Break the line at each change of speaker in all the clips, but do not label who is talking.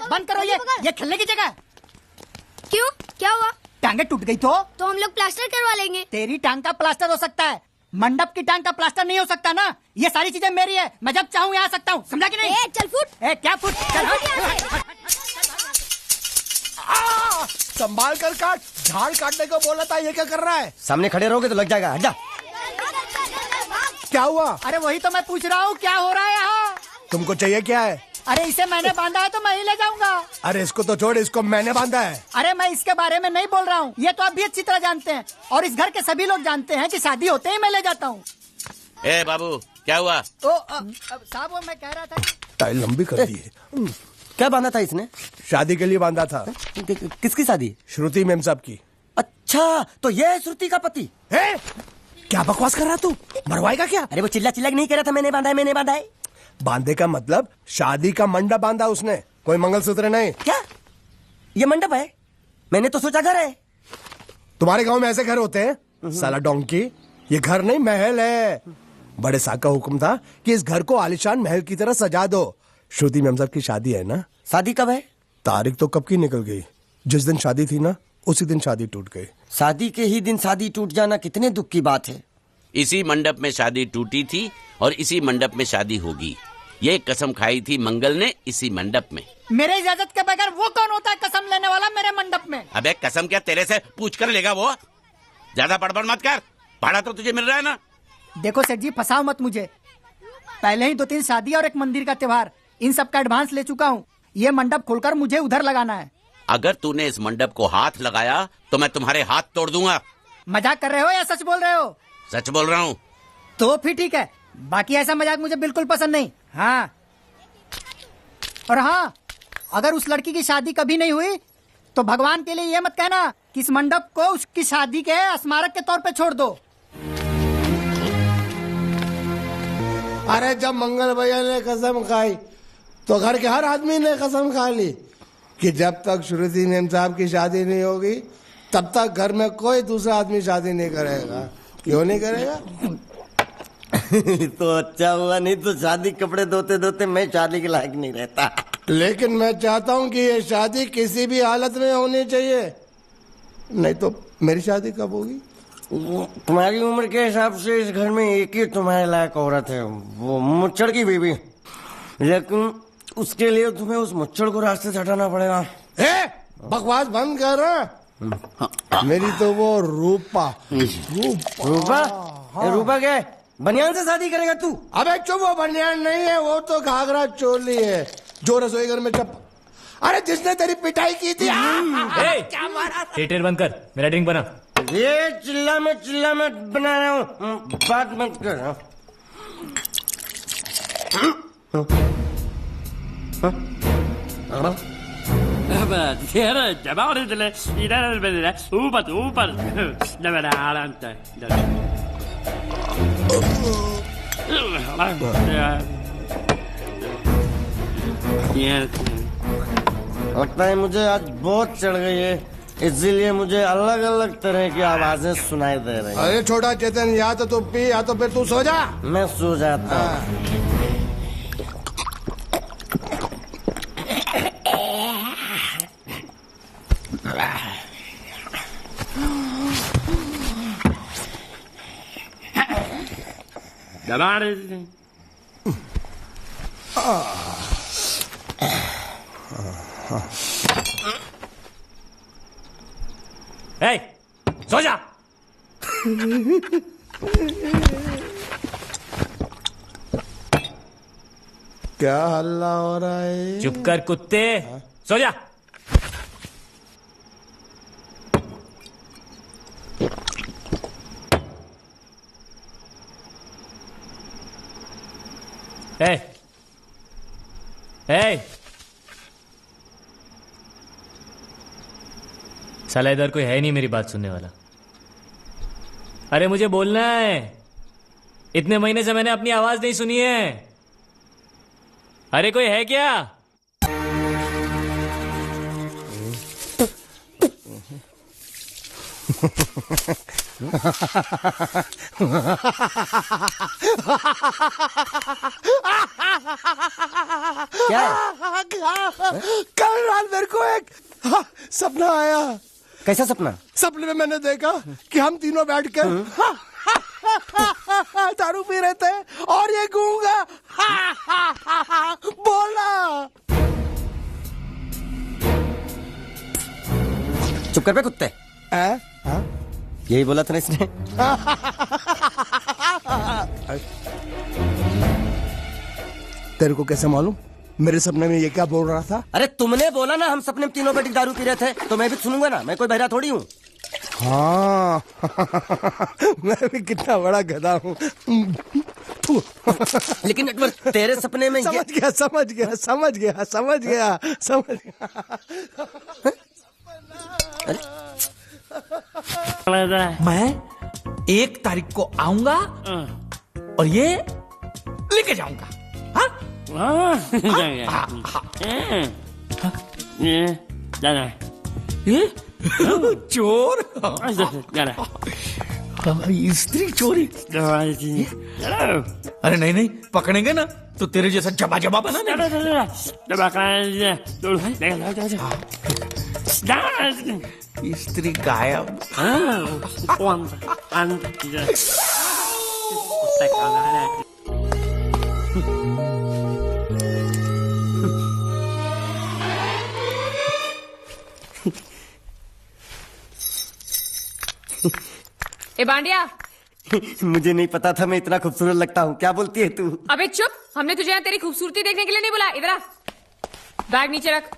बंद करो ये खेलने की जगह।
क्यों, क्या हुआ?
टांगे टूट गई तो
हम लोग प्लास्टर करवा लेंगे।
तेरी टांग का प्लास्टर हो सकता है, मंडप की टांग का प्लास्टर नहीं हो सकता ना। ये सारी चीजें मेरी है, मैं जब चाहूँ यहाँ आ सकता हूँ, समझा कि नहीं?
चल फुट।
क्या फुट?
संभाल कर काट, झाड़ काटने को बोला था, ये क्या कर रहा है?
सामने खड़े रहोगे तो लग जाएगा, हट जा।
क्या हुआ?
अरे वही तो मैं पूछ रहा हूँ, क्या हो रहा है यहाँ?
तुमको चाहिए क्या है?
अरे इसे मैंने बांधा है तो मैं ही ले जाऊंगा।
अरे इसको तो छोड़, इसको मैंने बांधा है।
अरे मैं इसके बारे में नहीं बोल रहा हूँ, ये तो आप भी अच्छी तरह जानते हैं और इस घर के सभी लोग जानते हैं कि शादी होते ही मैं ले जाता हूँ।
ए बाबू, क्या हुआ?
साहब वो मैं कह रहा था
टाइल लंबी कर दी है।
क्या बांधा था इसने?
शादी के लिए बांधा था।
किसकी शादी?
श्रुति मैम साहब की।
अच्छा, तो ये है श्रुति का पति?
क्या बकवास कर रहा तू? मरवाएगा क्या?
अरे वो चिल्ला चिल्ला नहीं कह रहा था मैंने बांधा है, मैंने बांधा है।
बांधे का मतलब शादी का मंडप बांधा उसने, कोई मंगलसूत्र नहीं।
क्या ये मंडप है? मैंने तो सोचा घर है।
तुम्हारे गांव में ऐसे घर होते हैं साला डोंकी? ये घर नहीं, महल है। बड़े साहब का हुक्म था कि इस घर को आलीशान महल की तरह सजा दो। श्रुति मैम साहब की शादी है ना?
शादी कब है?
तारीख तो कब की निकल गई। जिस दिन शादी थी ना, उसी दिन शादी टूट गई।
शादी के ही दिन शादी टूट जाना कितने दुख की बात है।
इसी मंडप में शादी टूटी थी और इसी मंडप में शादी होगी। ये कसम खाई थी मंगल ने इसी मंडप में।
मेरे इजाजत के बगैर वो कौन होता है कसम लेने वाला मेरे मंडप में?
अबे कसम क्या तेरे से पूछ कर लेगा वो? ज्यादा बड़बड़ मत कर, भाड़ा तो तुझे मिल रहा है ना।
देखो सेठ जी, फंसाओ मत मुझे। पहले ही 2-3 शादी और एक मंदिर का त्योहार, इन सब का एडवांस ले चुका हूँ। ये मंडप खोलकर मुझे उधर लगाना है।
अगर तूने इस मंडप को हाथ लगाया तो मैं तुम्हारे हाथ तोड़ दूंगा।
मजाक कर रहे हो या सच बोल रहे हो?
सच बोल रहा हूँ।
तो फिर ठीक है, बाकी ऐसा मजाक मुझे बिल्कुल पसंद नहीं। हाँ, और हाँ, अगर उस लड़की की शादी कभी नहीं हुई तो भगवान के लिए ये मत कहना कि इस मंडप को उसकी शादी के स्मारक के तौर पे छोड़ दो।
अरे जब मंगल भैया ने कसम खाई तो घर के हर आदमी ने कसम खा ली कि जब तक श्रुति मैम साहब की शादी नहीं होगी तब तक घर में कोई दूसरा आदमी शादी नहीं करेगा। क्यों नहीं करेगा?
तो अच्छा हुआ, नहीं तो शादी कपड़े धोते धोते मैं शादी के लायक नहीं रहता।
लेकिन मैं चाहता हूँ कि ये शादी किसी भी हालत में होनी चाहिए, नहीं तो मेरी शादी कब होगी?
तुम्हारी उम्र के हिसाब से इस घर में एक ही तुम्हारे लायक औरत है, वो मुच्छड़ की बीवी। लेकिन उसके लिए तुम्हें उस मुच्छड़ को रास्ते से हटाना पड़ेगा।
बकवास बंद कर। मेरी तो वो रूपा।
रूपा? रूपा क्या है? बनियान से शादी करेगा तू?
अबे चुप, वो बनियान नहीं है, वो तो घाघरा चोली है जो रसोई घर में अरे जिसने तेरी पिटाई की थी।
क्या मारा? थिएटर बंद कर, मेरा ड्रिंक बना।
ये चिल्ला में बना रहा हूँ, बात मत कर। लगता है मुझे आज बहुत चढ़ गई है, इसीलिए मुझे अलग अलग तरह की आवाजें सुनाई दे रही हैं।
अरे छोटा चेतन, या तो तू पी या तो फिर तू सो जा।
मैं सो जाता हूँ।
सो जा।
क्या हल्ला हो रहा है?
चुप कर कुत्ते, सो जा। साला इधर कोई है नहीं मेरी बात सुनने वाला। अरे मुझे बोलना है, इतने महीने से मैंने अपनी आवाज नहीं सुनी है। अरे कोई है क्या?
क्या है?
कल रात मेरे को एक सपना आया।
कैसा सपना?
सपने में मैंने देखा कि हम तीनों बैठ कर दारू पी रहे थे और ये गूंगा बोला।
चुप कर बे कुत्ते। यही बोला था ना इसने।
तेरे को कैसे मालूम मेरे सपने में ये क्या बोल रहा था?
अरे तुमने बोला ना हम सपने में तीनों बैठ के दारू पी रहे थे, तो मैं भी सुनूंगा ना, मैं कोई बहरा थोड़ी हूँ।
हाँ मैं भी कितना बड़ा गधा हूँ।
लेकिन एक बार तेरे सपने में
समझ गया।
मैं 1 तारीख को आऊंगा और ये लेके जाऊंगा। ये चोर स्त्री चोरी। अरे नहीं पकड़ेंगे ना तो तेरे जैसा जबा बना स्त्री गायब।
ए बांडिया,
मुझे नहीं पता था मैं इतना खूबसूरत लगता हूँ। क्या बोलती है तू?
अबे चुप, हमने तुझे यहाँ तेरी खूबसूरती देखने के लिए नहीं बुलाया। इधर आ, बैग नीचे रख।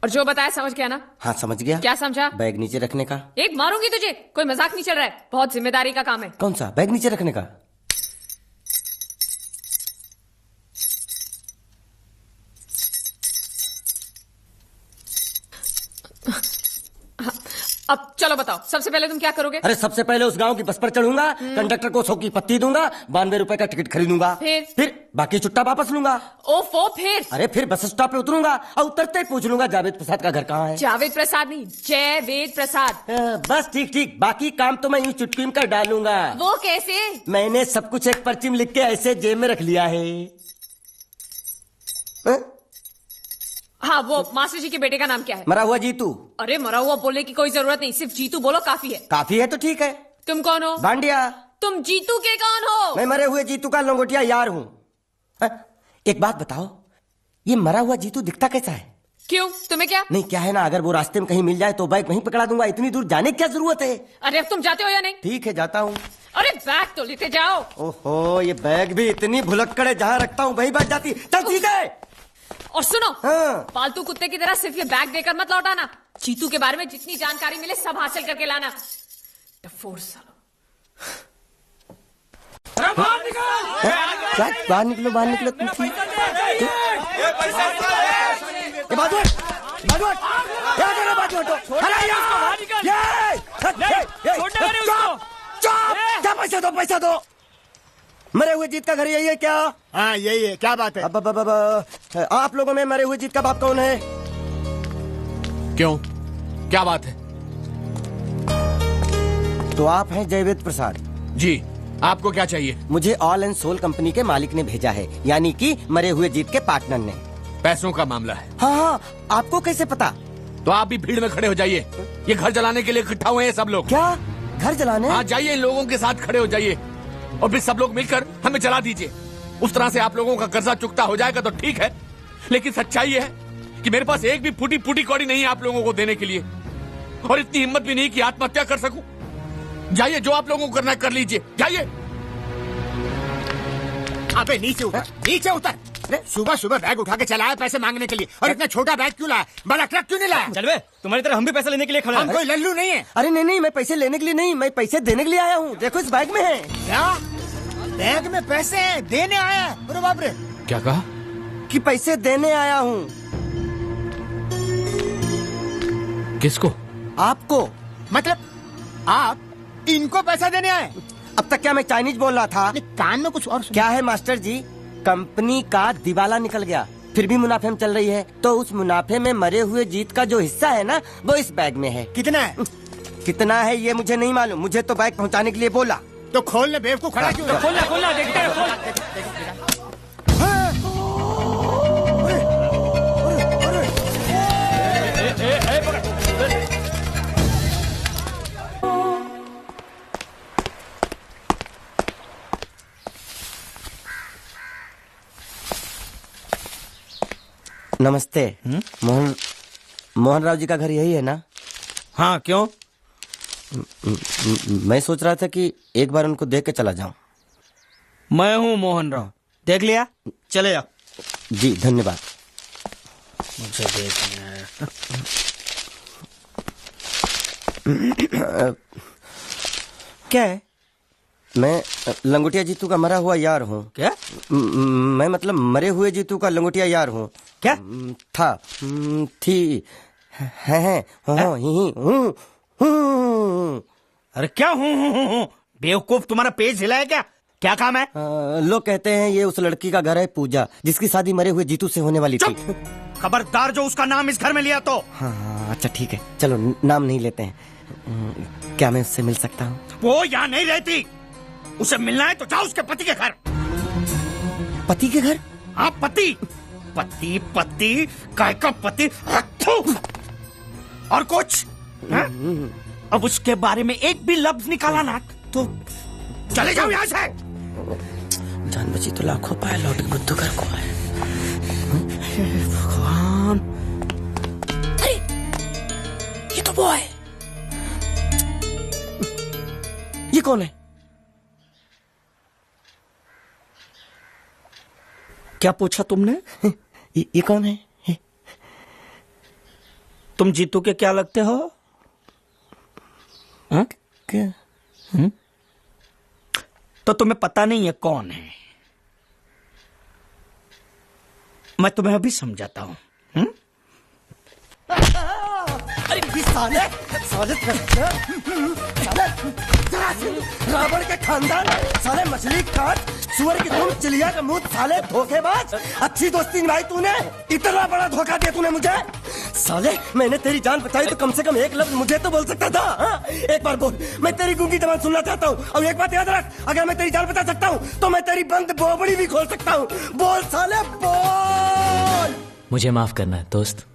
और जो बताया समझ गया ना?
हाँ समझ गया।
क्या समझा?
बैग नीचे रखने का।
एक मारूंगी तुझे, कोई मजाक नहीं चल रहा है, बहुत जिम्मेदारी का काम है।
कौन सा? बैग नीचे रखने का।
अब चलो बताओ, सबसे पहले तुम क्या करोगे?
अरे सबसे पहले उस गांव की बस पर चढ़ूंगा, कंडक्टर को 100 की पत्ती दूंगा, 92 रुपए का टिकट खरीदूंगा। फिर बाकी चुट्टा वापस लूंगा।
ओफो, फिर?
अरे फिर बस स्टॉप पे उतरूंगा और उतरते ही पूछ लूंगा जावेद प्रसाद का घर कहाँ है।
जावेद प्रसाद नहीं, जयवेद प्रसाद।
बस ठीक, बाकी काम तो मैं यूं चुटकी में कर डालूंगा।
वो कैसे?
मैंने सब कुछ एक पर्ची में लिख के ऐसे जेब में रख लिया है।
हाँ, वो मास्टर जी के बेटे का नाम क्या है?
मरा हुआ जीतू।
अरे मरा हुआ बोलने की कोई जरूरत नहीं, सिर्फ जीतू बोलो काफी है।
काफी है तो ठीक है।
तुम कौन हो?
बांडिया।
तुम जीतू के कौन हो?
मैं मरे हुए जीतू का लंगोटिया यार हूँ। एक बात बताओ, ये मरा हुआ जीतू दिखता कैसा है?
क्यों, तुम्हें क्या?
नहीं क्या है ना, अगर वो रास्ते में कहीं मिल जाए तो बैग वहीं पकड़ा दूंगा। इतनी दूर जाने की क्या जरूरत है?
अरे अब तुम जाते हो या नहीं?
ठीक है जाता हूँ।
अरे बैग तो लेते जाओ।
ओहो, ये बैग भी इतनी भुलक्कड़ है, जहाँ रखता हूँ वहीं बैठ जाती। चल ठीक है।
और सुनो,
हाँ।
पालतू कुत्ते की तरह सिर्फ ये बैग देकर मत लौटाना। जीतू के बारे में जितनी जानकारी मिले सब हासिल करके लाना। डफोर सालो।
बाहर निकलो तुम। पैसा दो। मरे हुए जीत का घर यही है क्या?
हाँ यही है। क्या बात है?
अब आप लोगों में मरे हुए जीत का बाप कौन है?
क्यों, क्या बात है?
तो आप हैं जयवेद प्रसाद
जी, आपको क्या चाहिए?
मुझे ऑल एंड सोल कंपनी के मालिक ने भेजा है, यानी कि मरे हुए जीत के पार्टनर ने।
पैसों का मामला है।
हाँ, आपको कैसे पता?
तो आप भी भीड़ में खड़े हो जाइए, ये घर जलाने के लिए इकट्ठा हुए हैं सब लोग।
क्या घर जलाने?
हाँ जाइए, इन लोगों के साथ खड़े हो जाइए और फिर सब लोग मिलकर हमें जला दीजिए। उस तरह से आप लोगों का कर्जा चुकता हो जाएगा तो ठीक है, लेकिन सच्चाई है कि मेरे पास एक भी फूटी कौड़ी नहीं है आप लोगों को देने के लिए, और इतनी हिम्मत भी नहीं कि आत्महत्या कर सकूं। जाइए, जो आप लोगों को करना है कर लीजिए, जाइए।
अबे नीचे उतर। सुबह बैग उठा के चला है पैसे मांगने के लिए, और इतना छोटा बैग क्यों लाया? बड़ा ट्रक क्यों नहीं लाया?
चल बे, तुम्हारी तरह हम भी पैसे लेने के लिए खड़े हैं।
हम कोई लल्लू नहीं है।
अरे नहीं, मैं पैसे लेने के लिए नहीं, मैं पैसे देने के लिए आया हूँ। देखो इस बैग में है।
क्या बैग में पैसे हैं? देने आया? अरे बाप रे।
क्या कहा?
कि पैसे देने आया हूँ।
किसको?
आपको।
मतलब आप इनको पैसा देने आए?
अब तक क्या मैं चाइनीज बोल रहा था?
कान में कुछ और
क्या है मास्टर जी, कंपनी का दिवाला निकल गया, फिर भी मुनाफे में चल रही है, तो उस मुनाफे में मरे हुए जीत का जो हिस्सा है ना, वो इस बैग में है।
कितना है?
कितना है ये मुझे नहीं मालूम, मुझे तो बैग पहुंचाने के लिए बोला।
तो खोलने बेवकूफ खड़ा क्यों?
तो खोलना देखते हैं।
नमस्ते। मोहन राव जी का घर यही है ना?
हाँ, क्यों?
मैं सोच रहा था कि एक बार उनको देख के चला जाऊं।
मैं हूँ मोहन राव, देख लिया, चले जाओ।
जी धन्यवाद।
मुझे देखना है। क्या है?
मैं लंगोटिया जीतू का मरा हुआ यार हूँ।
क्या?
मैं मतलब मरे हुए जीतू का लंगोटिया यार हूँ।
क्या?
था, थी, है, हूँ।
अरे क्या हूँ? बेवकूफ, तुम्हारा पेज हिला है क्या? क्या काम है?
लोग कहते हैं ये उस लड़की का घर है पूजा, जिसकी शादी मरे हुए जीतू से होने वाली थी।
खबरदार जो उसका नाम इस घर में लिया तो।
हाँ अच्छा ठीक है, चलो नाम नहीं लेते हैं। क्या मैं उससे मिल सकता हूँ?
वो यहाँ नहीं रहती, उसे मिलना है तो जाओ उसके पति के घर।
पति के घर?
हाँ पति, पति पति काय का पति। और कुछ है? अब उसके बारे में एक भी लफ्ज निकाला ना तो चले जाओ यहाँ से।
जान बची तो लाखों पाए, लौट के बुद्धू घर को आए।
भगवान,
अरे ये तो वो है। ये कौन है?
क्या पूछा तुमने?
ये कौन है?
तुम जीतू के क्या लगते हो? हाँ?
क्या?
तो तुम्हें पता नहीं है कौन है? मैं तुम्हें अभी समझाता हूं।
अरे साले रावण के खानदान, साले मछली काट, सुअर की तुम, चिड़िया का मुंह, साले धोखेबाज। अच्छी दोस्ती निभाई तूने, इतना बड़ा धोखा दिया तूने मुझे। साले मैंने तेरी जान बचाई तो कम से कम एक लफ्ज मुझे तो बोल सकता था। हाँ? एक बार बोल, मैं तेरी गूंगी जबान सुनना चाहता हूँ। और एक बात याद रख, अगर मैं तेरी जान बचा सकता हूँ तो मैं तेरी बंद बोबड़ी भी खोल सकता हूँ। बोल साले बोल।
मुझे माफ करना है दोस्त।